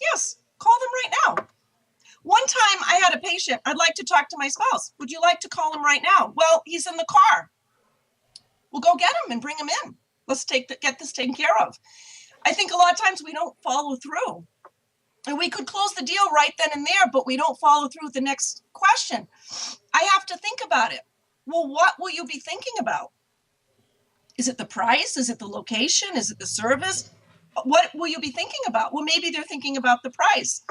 Yes, call them right now. One time I had a patient, I'd like to talk to my spouse. Would you like to call him right now? Well, he's in the car. We'll go get him and bring him in. Let's get this taken care of. I think a lot of times we don't follow through. And we could close the deal right then and there, but we don't follow through with the next question. I have to think about it. Well, what will you be thinking about? Is it the price? Is it the location? Is it the service? What will you be thinking about? Well, maybe they're thinking about the price.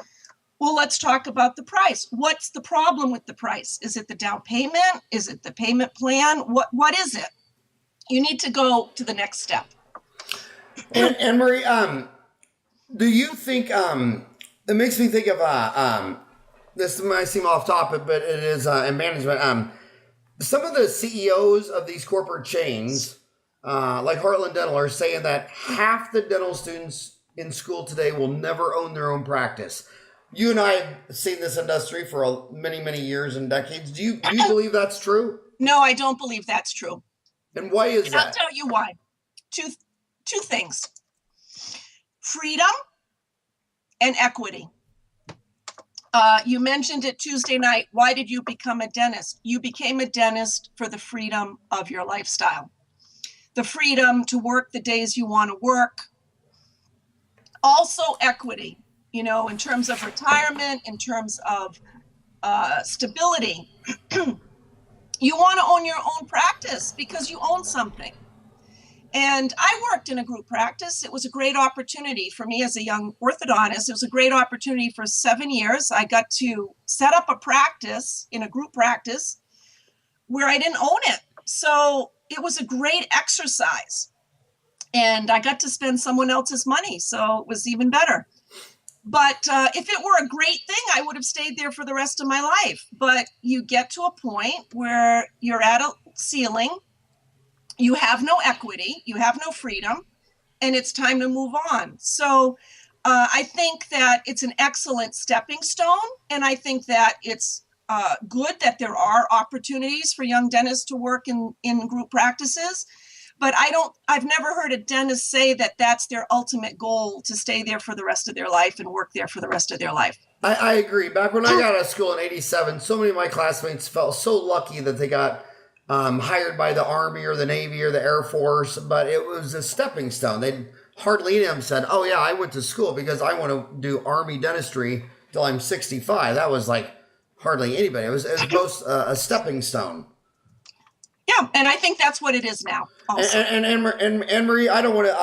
Well, let's talk about the price. What's the problem with the price? Is it the down payment? Is it the payment plan? What is it? You need to go to the next step. And Marie, do you think it makes me think of this might seem off topic, but it is in management. Some of the CEOs of these corporate chains, like Heartland Dental, are saying that half the dental students in school today will never own their own practice. You and I have seen this industry for many, many years and decades. Do you believe that's true? No, I don't believe that's true. And why is that? I'll tell you why. Two things: freedom and equity. You mentioned it Tuesday night. Why did you become a dentist? You became a dentist for the freedom of your lifestyle, the freedom to work the days you want to work. Also equity, in terms of retirement, in terms of stability. You want to own your own practice because you own something. And I worked in a group practice. It was a great opportunity for me as a young orthodontist. It was a great opportunity for 7 years. I got to set up a practice in a group practice where I didn't own it. So it was a great exercise. And I got to spend someone else's money. So it was even better. But if it were a great thing, I would have stayed there for the rest of my life. But you get to a point where you're at a ceiling. You have no equity, you have no freedom, and it's time to move on. So I think that it's an excellent stepping stone, and I think that it's good that there are opportunities for young dentists to work in group practices. But I've never heard a dentist say that that's their ultimate goal, to stay there for the rest of their life and work there for the rest of their life. I agree. Back when I got out of school in '87, so many of my classmates felt so lucky that they got hired by the Army or the Navy or the Air Force, but it was a stepping stone. They hardly any of them said, "Oh yeah, I went to school because I want to do Army dentistry till I'm 65." That was like hardly anybody. It was both a stepping stone. Yeah, and I think that's what it is now. Also. And Marie, I don't want to.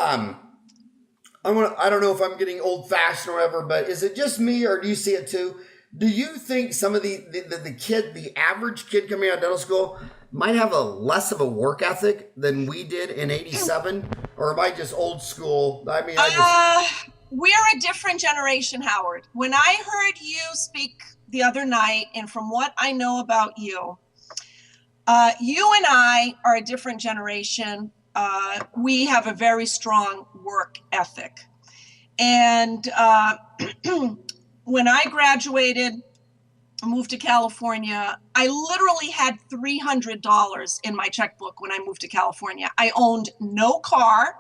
I don't know if I'm getting old fashioned or whatever, but is it just me or do you see it too? Do you think some of the average kid coming out of dental school might have less of a work ethic than we did in '87, or am I just old school? I mean, we're a different generation, Howard. When I heard you speak the other night, and from what I know about you, you and I are a different generation. We have a very strong work ethic. And when I graduated, moved to California, I literally had $300 in my checkbook when I moved to California. I owned no car,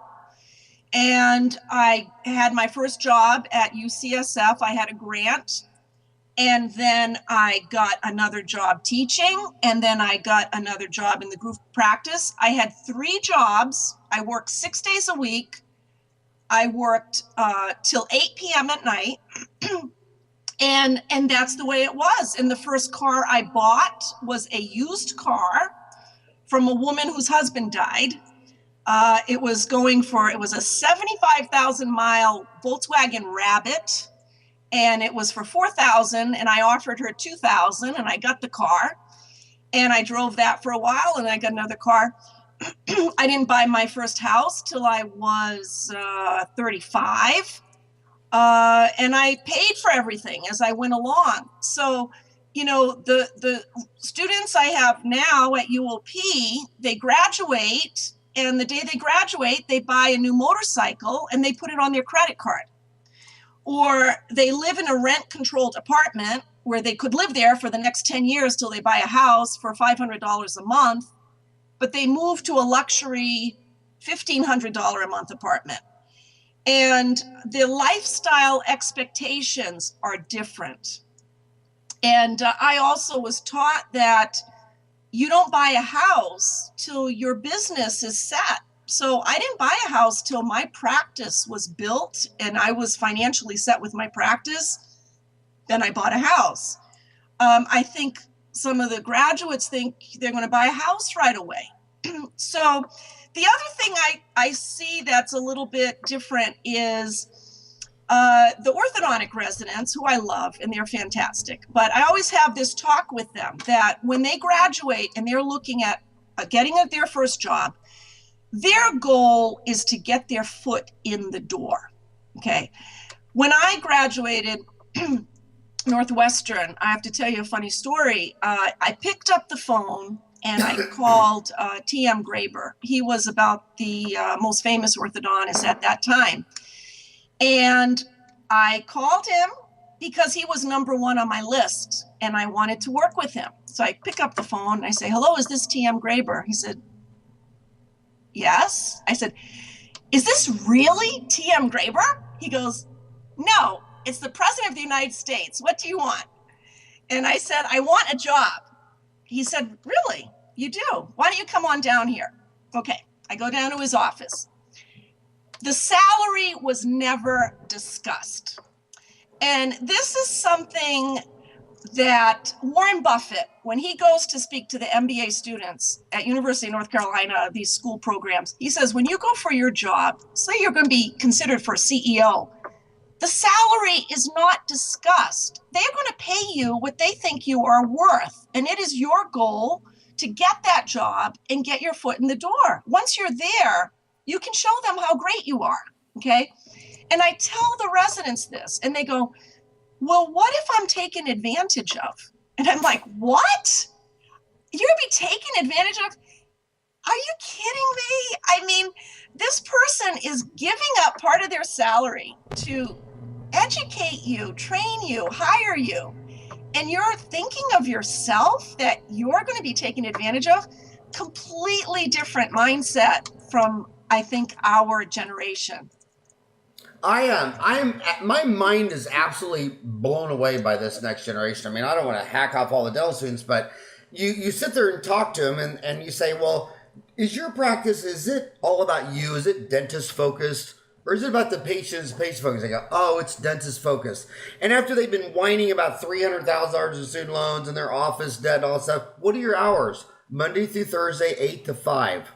and I had my first job at UCSF. I had a grant, and then I got another job teaching, and then I got another job in the group practice. I had 3 jobs. I worked 6 days a week. I worked till 8 p.m. at night. And that's the way it was. And the first car I bought was a used car from a woman whose husband died. It was a 75,000 mile Volkswagen Rabbit, and it was for $4,000, and I offered her $2,000, and I got the car, and I drove that for a while, and I got another car. I didn't buy my first house till I was 35. And I paid for everything as I went along. So, the students I have now at UOP, they graduate, and the day they graduate, they buy a new motorcycle and they put it on their credit card. Or they live in a rent-controlled apartment where they could live there for the next 10 years till they buy a house for $500 a month, but they move to a luxury $1,500 a month apartment. And the lifestyle expectations are different. And I also was taught that you don't buy a house till your business is set. So I didn't buy a house till my practice was built and I was financially set with my practice. Then I bought a house. I think some of the graduates think they're going to buy a house right away. So the other thing I see that's a little bit different is the orthodontic residents, who I love, and they're fantastic. But I always have this talk with them that when they graduate and they're looking at getting their first job, their goal is to get their foot in the door. Okay. When I graduated Northwestern, I have to tell you a funny story. I picked up the phone and I called T.M. Graber. He was about the most famous orthodontist at that time. And I called him because he was number one on my list and I wanted to work with him. So I pick up the phone and I say, hello, is this T.M. Graber? He said, yes. I said, is this really T.M. Graber? He goes, no, it's the President of the United States. What do you want? And I said, I want a job. He said, really? You do? Why don't you come on down here? Okay, I go down to his office. The salary was never discussed. And this is something that Warren Buffett, when he goes to speak to the MBA students at University of North Carolina, these school programs, he says, when you go for your job, say you're going to be considered for a CEO, the salary is not discussed. They're going to pay you what they think you are worth. And it is your goal to get that job and get your foot in the door. Once you're there, you can show them how great you are. Okay. And I tell the residents this, and they go, well, what if I'm taken advantage of? And I'm like, what? You're going to be taken advantage of? Are you kidding me? I mean, this person is giving up part of their salary to educate you, train you, hire you. And you're thinking of yourself that you're going to be taken advantage of. Completely different mindset from, I think, our generation. My mind is absolutely blown away by this next generation. I mean, I don't want to hack off all the dental students, but you sit there and talk to them and you say, well, is your practice, is it all about you? Is it dentist focused? Or is it about the patient focused? I go, oh, it's dentist focused. And after they've been whining about $300,000 in student loans and their office debt and all that stuff, what are your hours? Monday through Thursday, 8 to 5.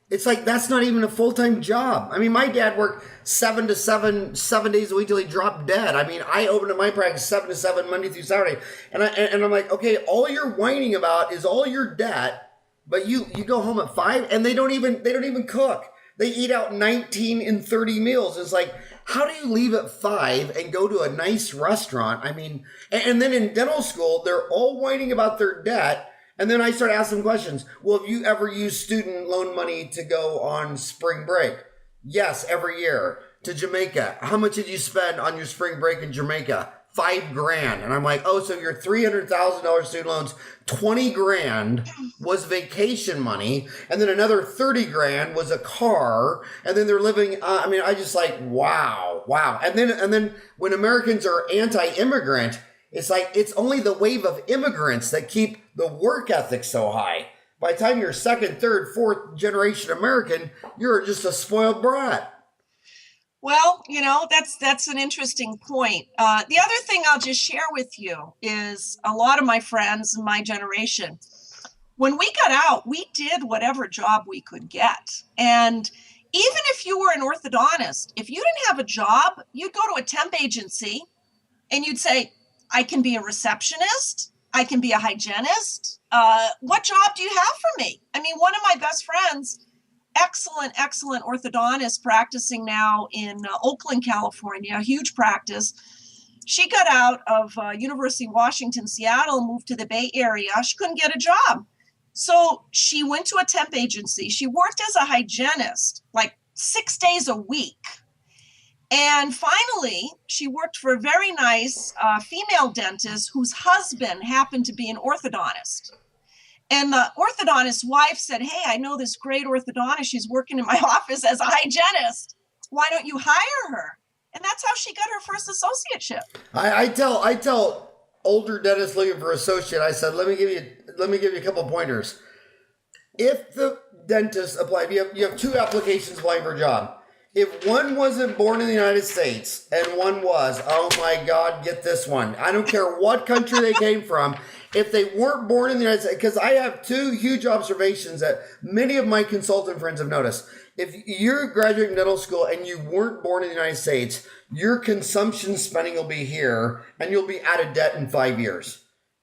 It's like, that's not even a full-time job. I mean, my dad worked 7 to 7 days a week till he dropped dead. I mean, I opened up my practice 7 to 7 Monday through Saturday. And I'm like, okay, all you're whining about is all your debt, but you go home at 5 and they don't even cook. They eat out 19 and 30 meals. It's like, how do you leave at 5 and go to a nice restaurant? I mean, and then in dental school, they're all whining about their debt. And then I start asking questions. Well, have you ever used student loan money to go on spring break? Yes, every year. To Jamaica. How much did you spend on your spring break in Jamaica? $5,000. And I'm like, oh, so your $300,000 student loans, 20 grand was vacation money. And then another 30 grand was a car. And then they're living, I just like, wow. And then when Americans are anti-immigrant, it's like, it's only the wave of immigrants that keep the work ethic so high. By the time you're second, third, fourth generation American, you're just a spoiled brat. Well, that's an interesting point. The other thing I'll just share with you is a lot of my friends in my generation, when we got out, we did whatever job we could get. And even if you were an orthodontist, if you didn't have a job, you'd go to a temp agency and you'd say, I can be a receptionist. I can be a hygienist. What job do you have for me? I mean, one of my best friends, excellent orthodontist practicing now in Oakland, California, a huge practice. She got out of University of Washington, Seattle, moved to the Bay Area. She couldn't get a job. So she went to a temp agency. She worked as a hygienist, like 6 days a week. And finally, she worked for a very nice female dentist whose husband happened to be an orthodontist. And the orthodontist's wife said, hey, I know this great orthodontist. She's working in my office as a hygienist. Why don't you hire her? And that's how she got her first associateship. I tell older dentists looking for associate, I said, let me give you a couple of pointers. If the dentist applied, you have two applications applying for a job. If one wasn't born in the United States and one was, oh my God, get this one. I don't care what country they came from. If they weren't born in the United States, because I have two huge observations that many of my consultant friends have noticed. If you're graduating dental school and you weren't born in the United States, your consumption spending will be here and you'll be out of debt in 5 years.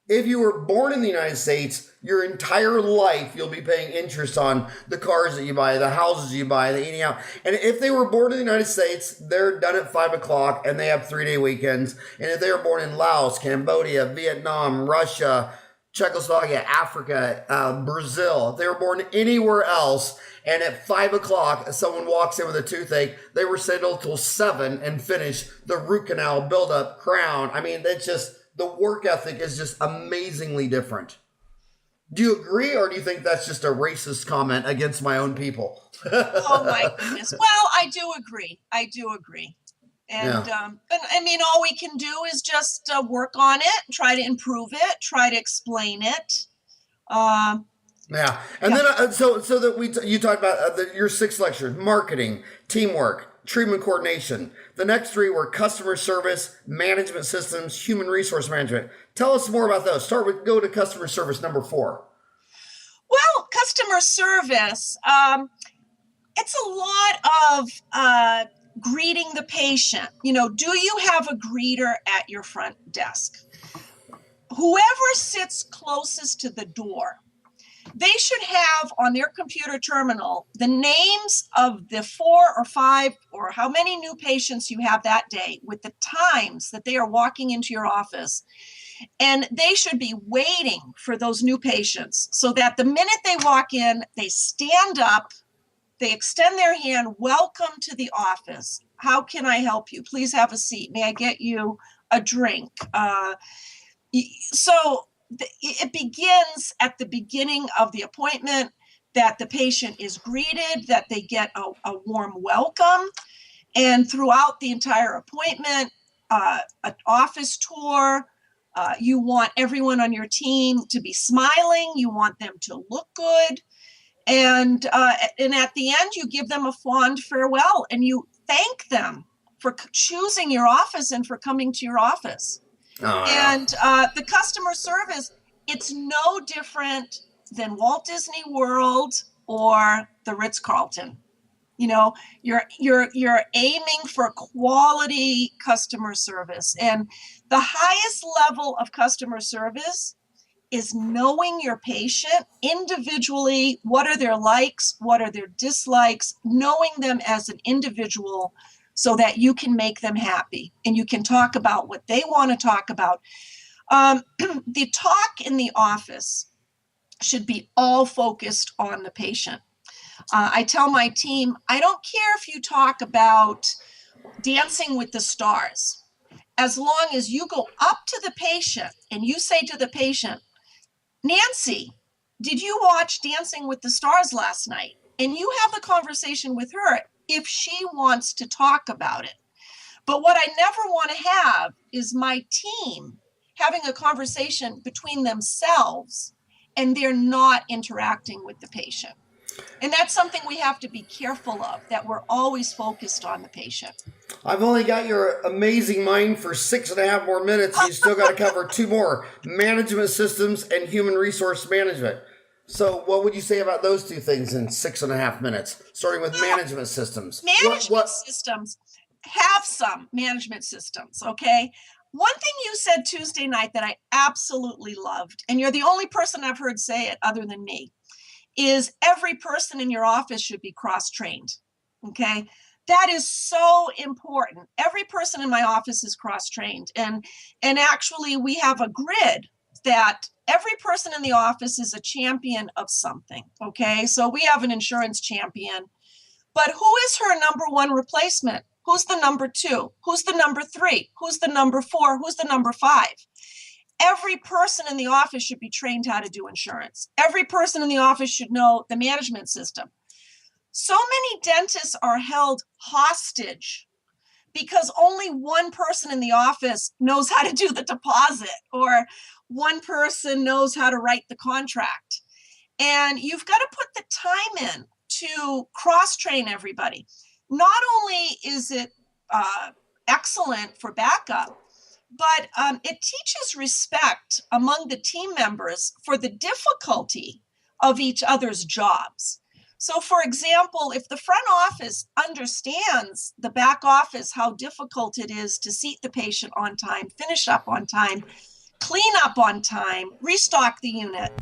If you were born in the United States, your entire life you'll be paying interest on the cars that you buy, the houses you buy, the eating out. And if they were born in the United States, they're done at 5 o'clock and they have 3-day weekends. And if they were born in Laos, Cambodia, Vietnam, Russia, Czechoslovakia, Africa, Brazil, if they were born anywhere else, and at 5 o'clock, someone walks in with a toothache, they were settled till 7 and finish the root canal, build up, crown. I mean, that's just, the work ethic is just amazingly different. Do you agree, or do you think that's just a racist comment against my own people? Oh my goodness. Well, I do agree. And, and I mean, all we can do is just work on it, try to improve it, try to explain it. Yeah, and then so that you talked about your 6 lectures: marketing, teamwork, treatment coordination. The next 3 were customer service, management systems, human resource management. Tell us more about those. Go to customer service, number 4. Well, customer service, it's a lot of greeting the patient. You know, do you have a greeter at your front desk? Whoever sits closest to the door, they should have on their computer terminal the names of the 4 or 5 or how many new patients you have that day with the times that they are walking into your office. And they should be waiting for those new patients so that the minute they walk in, they stand up, they extend their hand, welcome to the office. How can I help you? Please have a seat. May I get you a drink? So it begins at the beginning of the appointment, that the patient is greeted, that they get a warm welcome. And throughout the entire appointment, an office tour, you want everyone on your team to be smiling. You want them to look good. And at the end, you give them a fond farewell and you thank them for choosing your office and for coming to your office. Oh, and the customer service, it's no different than Walt Disney World or the Ritz-Carlton. You know, you're aiming for quality customer service. And the highest level of customer service is knowing your patient individually. What are their likes? What are their dislikes? Knowing them as an individual so that you can make them happy and you can talk about what they want to talk about. The talk in the office should be all focused on the patient. I tell my team, I don't care if you talk about Dancing with the Stars, as long as you go up to the patient and you say to the patient, Nancy, did you watch Dancing with the Stars last night? And you have the conversation with her if she wants to talk about it. But what I never want to have is my team having a conversation between themselves and they're not interacting with the patient. And that's something we have to be careful of, that we're always focused on the patient. I've only got your amazing mind for 6.5 more minutes. You still got to cover 2 more: management systems and human resource management. So what would you say about those 2 things in 6.5 minutes, starting with management systems? Management systems, have some management systems, okay? One thing you said Tuesday night that I absolutely loved, and you're the only person I've heard say it other than me, is every person in your office should be cross-trained, okay? That is so important. Every person in my office is cross-trained. And actually, we have a grid that every person in the office is a champion of something, okay? So we have an insurance champion. But who is her number 1 replacement? Who's the number 2? Who's the number 3? Who's the number 4? Who's the number 5? Every person in the office should be trained how to do insurance. Every person in the office should know the management system. So many dentists are held hostage because only one person in the office knows how to do the deposit or one person knows how to write the contract. And you've got to put the time in to cross-train everybody. Not only is it excellent for backup, but it teaches respect among the team members for the difficulty of each other's jobs. So, for example, if the front office understands the back office, how difficult it is to seat the patient on time, finish up on time, clean up on time, restock the unit.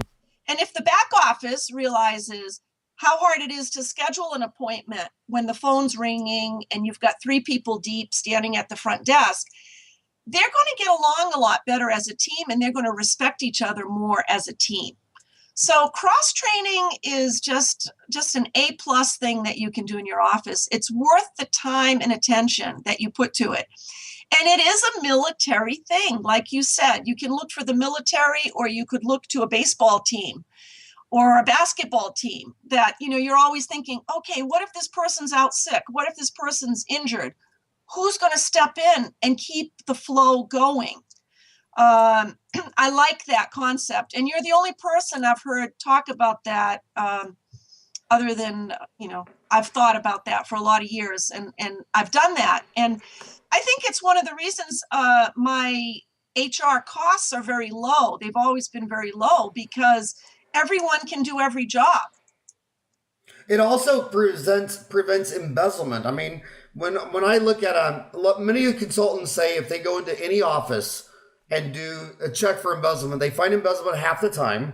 And if the back office realizes how hard it is to schedule an appointment when the phone's ringing and you've got 3 people deep standing at the front desk, they're going to get along a lot better as a team, and they're going to respect each other more as a team. So cross-training is just an A+ thing that you can do in your office. It's worth the time and attention that you put to it. And it is a military thing. Like you said, you can look for the military, or you could look to a baseball team or a basketball team that, you're always thinking, okay, what if this person's out sick? What if this person's injured? Who's going to step in and keep the flow going? I like that concept. And you're the only person I've heard talk about that, other than, I've thought about that for a lot of years, and I've done that. And I think it's one of the reasons my HR costs are very low. They've always been very low because everyone can do every job. It also prevents embezzlement. I mean, when I look at many of the consultants say if they go into any office and do a check for embezzlement, they find embezzlement half the time.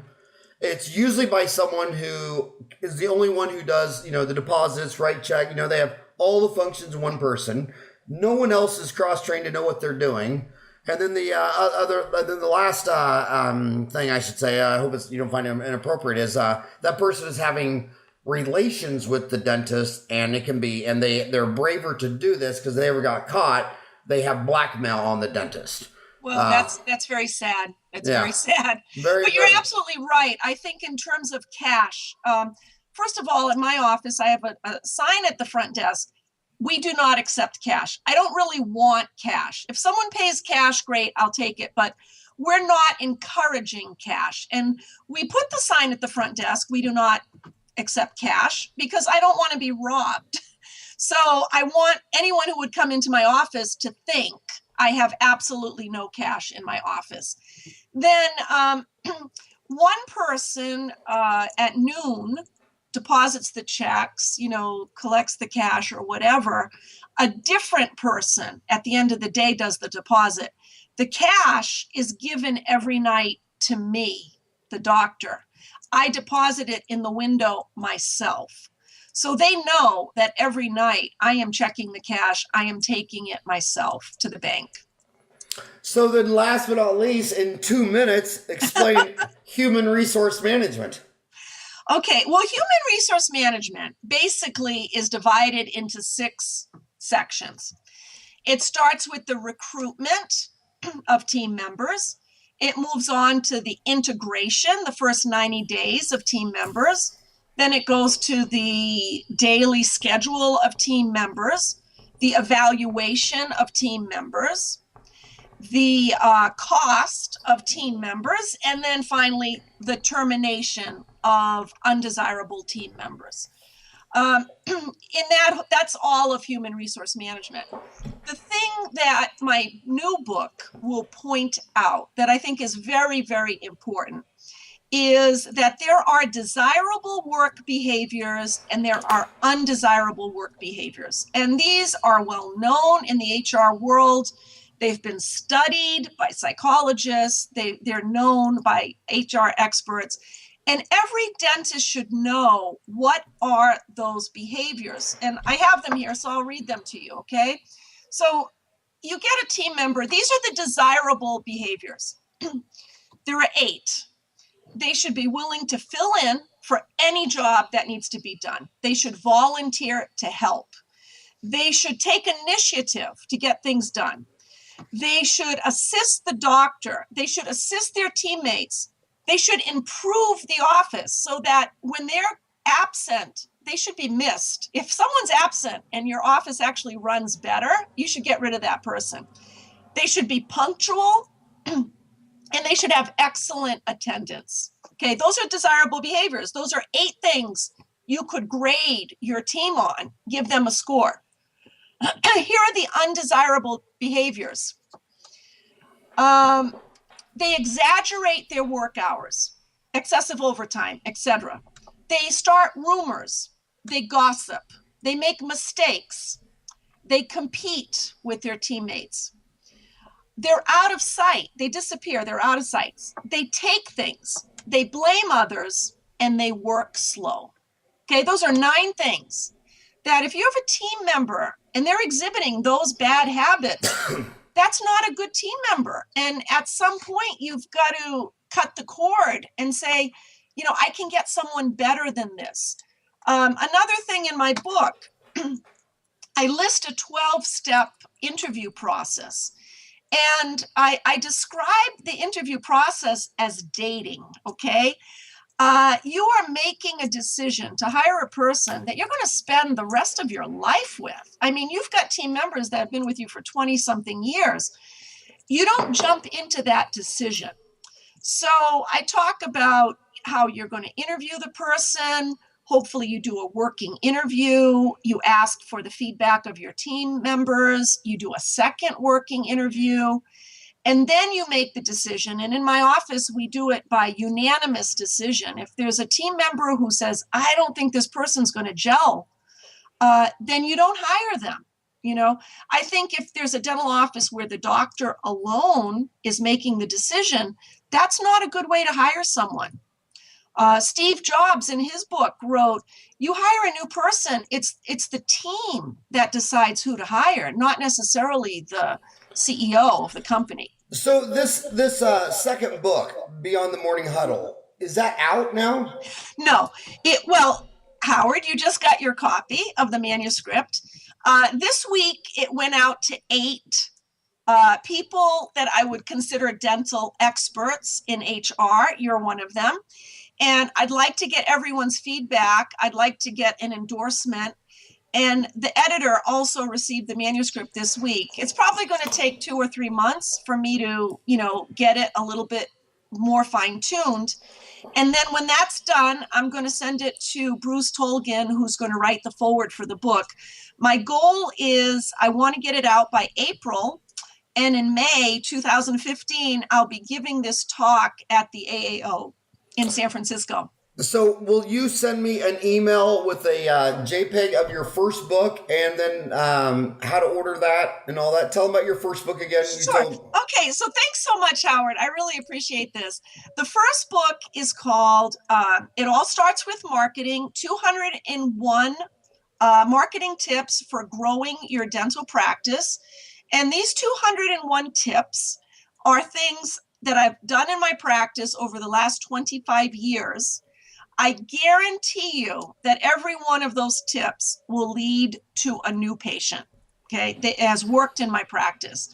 It's usually by someone who is the only one who does, the deposits, write check. They have all the functions in one person. No one else is cross-trained to know what they're doing. And then the last thing I should say, I hope you don't find it inappropriate, is that person is having relations with the dentist, and it can be, and they're braver to do this because they ever got caught. They have blackmail on the dentist. Well, that's very sad. It's very sad. But you're absolutely right. I think in terms of cash, first of all, in my office, I have a sign at the front desk. We do not accept cash. I don't really want cash. If someone pays cash, great, I'll take it. But we're not encouraging cash. And we put the sign at the front desk. We do not accept cash because I don't want to be robbed. So I want anyone who would come into my office to think I have absolutely no cash in my office. Then one person at noon deposits the checks, collects the cash or whatever. A different person at the end of the day does the deposit. The cash is given every night to me, the doctor. I deposit it in the window myself. So they know that every night I am checking the cash. I am taking it myself to the bank. So then last but not least, in 2 minutes, explain human resource management. Okay, well, human resource management basically is divided into 6 sections. It starts with the recruitment of team members. It moves on to the integration, the first 90 days of team members. Then it goes to the daily schedule of team members, the evaluation of team members, the cost of team members, and then finally the termination of undesirable team members. That's all of human resource management. The thing that my new book will point out that I think is very, very important is that there are desirable work behaviors and there are undesirable work behaviors. And these are well known in the HR world. They've been studied by psychologists. They're known by HR experts. And every dentist should know what are those behaviors. And I have them here, so I'll read them to you, okay? So you get a team member. These are the desirable behaviors. There are 8. They should be willing to fill in for any job that needs to be done. They should volunteer to help. They should take initiative to get things done. They should assist the doctor. They should assist their teammates. They should improve the office so that when they're absent, they should be missed. If someone's absent and your office actually runs better, you should get rid of that person. They should be punctual. and they should have excellent attendance. Okay, those are desirable behaviors. Those are 8 things you could grade your team on, give them a score. Here are the undesirable behaviors. They exaggerate their work hours, excessive overtime, etc. They start rumors, they gossip, they make mistakes, they compete with their teammates. They're out of sight, they disappear, they're out of sight. They take things, they blame others, and they work slow. Okay, those are 9 things that if you have a team member and they're exhibiting those bad habits, that's not a good team member. And at some point, you've got to cut the cord and say, I can get someone better than this. Another thing in my book, I list a 12-step interview process. And I describe the interview process as dating, okay? You are making a decision to hire a person that you're going to spend the rest of your life with. I mean, you've got team members that have been with you for 20-something years. You don't jump into that decision. So I talk about how you're going to interview the person. Hopefully you do a working interview. You ask for the feedback of your team members. You do a second working interview. And then you make the decision. And in my office, we do it by unanimous decision. If there's a team member who says, I don't think this person's going to gel, then you don't hire them. I think if there's a dental office where the doctor alone is making the decision, that's not a good way to hire someone. Steve Jobs in his book wrote, you hire a new person, it's the team that decides who to hire, not necessarily the CEO of the company. So this second book, Beyond the Morning Huddle, is that out now? No. Howard, you just got your copy of the manuscript. This week, it went out to 8 people that I would consider dental experts in HR. You're one of them. And I'd like to get everyone's feedback. I'd like to get an endorsement. And the editor also received the manuscript this week. It's probably going to take 2 or 3 months for me to, get it a little bit more fine-tuned. And then when that's done, I'm going to send it to Bruce Tolgan, who's going to write the foreword for the book. My goal is I want to get it out by April. And in May 2015, I'll be giving this talk at the AAO in San Francisco. So will you send me an email with a JPEG of your first book and then how to order that and all that? Tell them about your first book again. Sure. Okay, so thanks so much, Howard. I really appreciate this. The first book is called It All Starts with Marketing, 201 Marketing Tips for Growing Your Dental Practice. And these 201 tips are things that I've done in my practice over the last 25 years. I guarantee you that every one of those tips will lead to a new patient, okay, that has worked in my practice.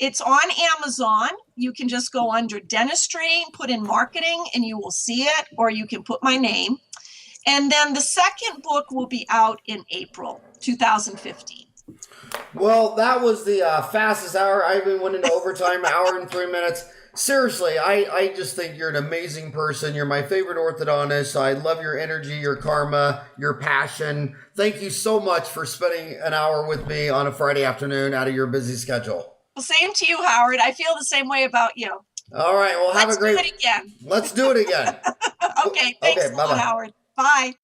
It's on Amazon. You can just go under dentistry, put in marketing, and you will see it, or you can put my name. And then the second book will be out in April 2015. Well, that was the fastest hour. I even went into overtime, hour and 3 minutes. Seriously, I just think you're an amazing person. You're my favorite orthodontist. I love your energy, your karma, your passion. Thank you so much for spending an hour with me on a Friday afternoon out of your busy schedule. Well, same to you, Howard. I feel the same way about you. All right. Well, have a great... Let's do it again. Let's do it again. Okay. Thanks a lot, Howard. Bye.